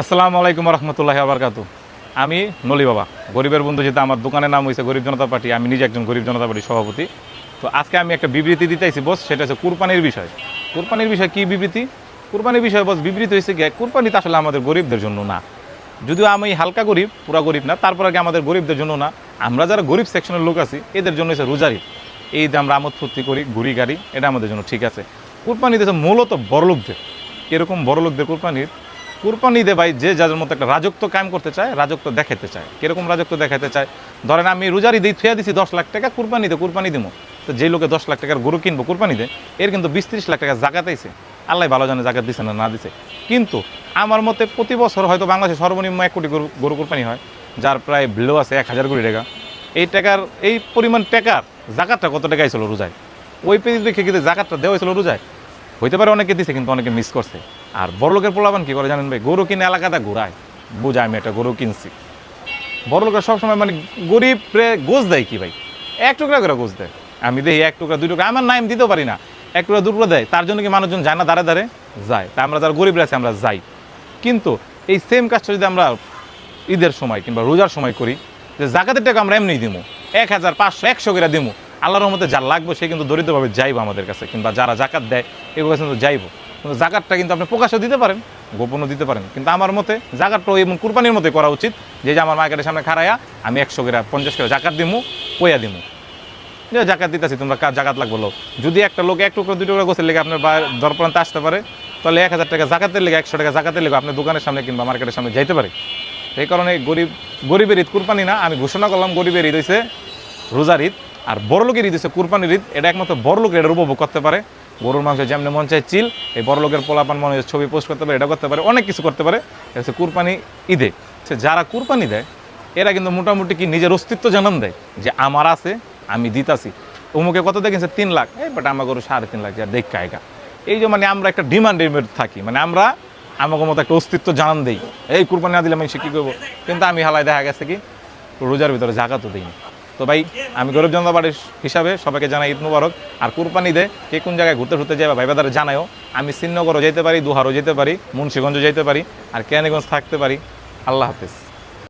আসসালামু আলাইকুম রহমতুল্লাহি ওয়া বারাকাতুহু। আমি নলি বাবা, গরিবের বন্ধু। যেটা আমার দোকানের নাম হয়েছে গরিব জনতা পার্টি, আমি নিজে একজন গরিব জনতা পার্টির সভাপতি। তো আজকে আমি একটা বিবৃতি দিতেছি বস, সেটা হচ্ছে কুরবানির বিষয়। কুরবানির বিষয় কি বিবৃতি? কুরবানির বিষয় বস, বিবৃতি হয়েছে গিয়ে কুরবানি তো আসলে আমাদের গরিবদের জন্য না। যদিও আমি হালকা গরিব, পুরা গরিব না, তারপর আগে আমাদের গরিবদের জন্য না। আমরা যারা গরিব সেকশনের লোক আছি এদের জন্য হচ্ছে রোজার ঈদ। এই যে আমরা আমোদ ফুর্তি করি, ঘুরি গাড়ি, এটা আমাদের জন্য ঠিক আছে। কুরবানি দিয়েছে মূলত বড়লোকদের। এরকম বড়লোকদের কুরবানি দে ভাই, যে যাদের মতো একটা রাজত্ব কায়েম করতে চায়, রাজত্ব দেখাতে চায়। কিরকম রাজত্ব দেখাতে চায়? ধরেন আমি রোজারি দিই থুয়া দিছি 10 লাখ টাকা, কুরবানি দিব। তো যে লোকে 10 লাখ টাকার গরু কিনবো কুরবানি দেয়, এর কিন্তু 20-30 লাখ টাকা জাকাত আইছে। আল্লাহ ভালো জানে জাকাত দিছে না দিছে। কিন্তু আমার মতে প্রতি বছর হয়তো বাংলাদেশে সর্বনিম্ন 1 কোটি গরু কুরবানি হয়, যার প্রায় ভ্যালু আছে 1000 কোটি টাকা। এই পরিমাণ টাকার জাকাতটা কত টাকা আইছিল রোজায়? ওই পরিপ্রেক্ষিতে কিন্তু জাকাতটা দেওয়া হয়েছিল রোজায়। হইতে পারে অনেকে দিছে, কিন্তু অনেকে মিস করছে। আর বড়লোকের পোলাপান কি করে জানেন ভাই? গরু কিনে এলাকাটা ঘুরায়, বুঝায় আমি একটা গরু কিনছি। বড়লোকের সবসময় মানে গরিব গোছ দেয় কি ভাই? 1 টুকরা করে গোছ দেয়। আমি দেখি 1 টুকরা 2 টুকরা, আমার নাম দিতেও পারি না, 1 টুকরা 2 টুকরা দেয়। তার জন্য কি মানুষজন যায় না? দাঁড়ে দাঁড়ে যায়। তা আমরা যারা গরিব আছে আমরা যাই। কিন্তু এই সেম কাজটা যদি আমরা ঈদের সময় কিংবা রোজার সময় করি, যে জাকাতের টাকা আমরা এমনি দিব, 1000, 500, 100 করে দিব, আল্লাহর রহমতে যার লাগবে সে কিন্তু দরিদ্রভাবে যাইবো আমাদের কাছে, কিংবা যারা জাকাত দেয় এগুলো কাছে কিন্তু যাইবো। কিন্তু জাকাতটা কিন্তু আপনি প্রকাশও দিতে পারেন, গোপনও দিতে পারেন। কিন্তু আমার মতে জাকাতটা এবং কুরবানির মধ্যে করা উচিত, যে আমার মার্কেটের সামনে খাড়াইয়া আমি 100 করে 50 করে জাকাত দিমু, কইয়া দিমু যে জাকাত দিতেছি, তোমরা জাকাত লাগবো। যদি একটা লোক 1 টুকরা 2 টুকরা গোছের লেগে আপনার দরপ্রান্তে আসতে পারে, তাহলে 1000 টাকা জাকাতের লেগে, 100 টাকা জাকাতের লেগে আপনার দোকানের সামনে কিংবা মার্কেটের সামনে যাইতে পারে। এই কারণে গরিবের ঈদ কুরবানি না, আমি ঘোষণা করলাম গরিবের ঈদ হয়েছে রোজার ঈদ, আর বড়লোকের ঈদ হচ্ছে কুরবানির ঈদ। এটা একমাত্র বড়লোক এটার উপভোগ করতে পারে। গরুর মাংস যেমনি মন চায় চিল, এই বড়লোকের পোলাপান মনে ছবি পোস্ট করতে পারে, এটা করতে পারে, অনেক কিছু করতে পারে। এটা হচ্ছে কুরবানি ঈদে। যারা কুরবানি দেয় এরা কিন্তু মোটামুটি কি নিজের অস্তিত্ব জানান দেয়, যে আমার আছে, আমি দিতাছি। অমুকে কত দেখেছে 3 লাখ, বাট আমার গরু 3.5 লাখ, যা দেখ কায়গা। এই যে মানে আমরা একটা ডিমান্ডের মধ্যে থাকি, মানে আমরা আমাকে মতো একটা অস্তিত্ব জানান দেই, এই কুরবানি না দিলে আমি সে কী করবো। কিন্তু আমি হালায় দেখা গেছে কি রোজার ভিতরে জাকাতও দিইনি। তো ভাই, আমি গরিব জনতা পার্টির হিসাবে সবাইকে জানাই ঈদ মুবারক। আর কুরবানি দে কে কোন জায়গায় ঘুরতে যায় বা ভাইবাদারে জানায়ও। আমি শ্রীনগরও যেতে পারি, দুহারও যেতে পারি, মুন্সিগঞ্জও যেতে পারি, আর কেরানীগঞ্জ থাকতে পারি। আল্লাহ হাফিজ।